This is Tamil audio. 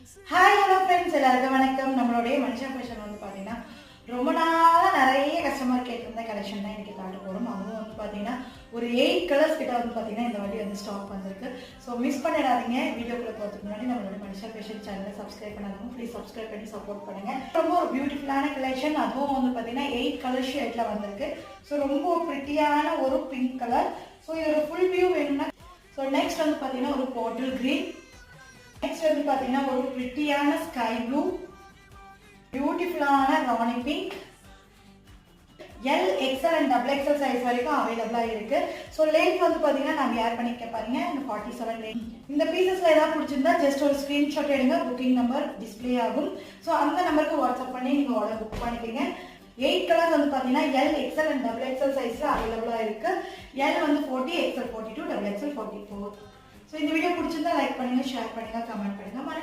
ஹாய் ஹலோ ஃப்ரெண்ட்ஸ், எல்லாருக்கும் வணக்கம். நம்மளுடைய மனுஷா ஃபேஷன் வந்து பார்த்தீங்கன்னா ரொம்ப நாளாக நிறைய கஸ்டமர் கேட்டிருந்த கலெக்ஷன் தான் இன்றைக்கி காட்ட போகிறோம். அதுவும் வந்து பார்த்தீங்கன்னா ஒரு 8 கலர்ஸ் கிட்ட வந்து பார்த்தீங்கன்னா இந்த வாட்டி வந்து ஸ்டாக் வந்திருக்கு. ஸோ மிஸ் பண்ணிடாதீங்க. வீடியோக்குள்ளே போகிறதுக்கு முன்னாடி நம்மளோட மனுஷா ஃபேஷன் சேனலை சப்ஸ்கிரைப் பண்ணாதவங்க ப்ளீஸ் சப்ஸ்கிரைப் பண்ணி சப்போர்ட் பண்ணுங்கள். ரொம்ப ஒரு பியூட்டிஃபுல்லான கலெக்ஷன். அதுவும் வந்து பார்த்தீங்கன்னா 8 கலர் ஷேட்டில் வந்திருக்கு. ஸோ ரொம்ப ப்ரிட்டியான ஒரு பிங்க் கலர். ஸோ இதோட ஃபுல் வியூ வேணும்னா ஸோ நெக்ஸ்ட் வந்து பார்த்தீங்கன்னா ஒரு பாட்டில் கிரீன். நெக்ஸ்ட் வந்து பார்த்தீங்கன்னா ஒரு பிரிட்டியான ஸ்கை ப்ளூ, பியூட்டிஃபுல்லான rani pink. L XL and double XL size வரைக்கும் அவைலபிளாக இருக்கு. ஸோ லென்த் வந்து பார்த்தீங்கன்னா நான் வேர் பண்ணிக்க பாருங்க, இந்த 47 லென்த். இந்த பீசஸ்ல ஏதாவது பிடிச்சிருந்தா ஜஸ்ட் ஒரு ஸ்க்ரீன்ஷாட் எடுங்க, புக்கிங் நம்பர் டிஸ்பிளே ஆகும். ஸோ அந்த நம்பருக்கு வாட்ஸ்அப் பண்ணி நீங்கள் ஆர்டர் புக் பண்ணிக்கோங்க. 8 கலர்ஸ் வந்து பார்த்தீங்கன்னா L XL and double XL சைஸ்ல அவைலபிளாக இருக்கு. எல் வந்து 40, எக்ஸ்எல் 42, டபுள் எக்ஸ்எல் 44. ஸோ இந்த வீடியோ பிடிச்சிருந்தா லைக் பண்ணுங்க, ஷேர் பண்ணுங்க, கமெண்ட் பண்ணுங்க. மறக்காம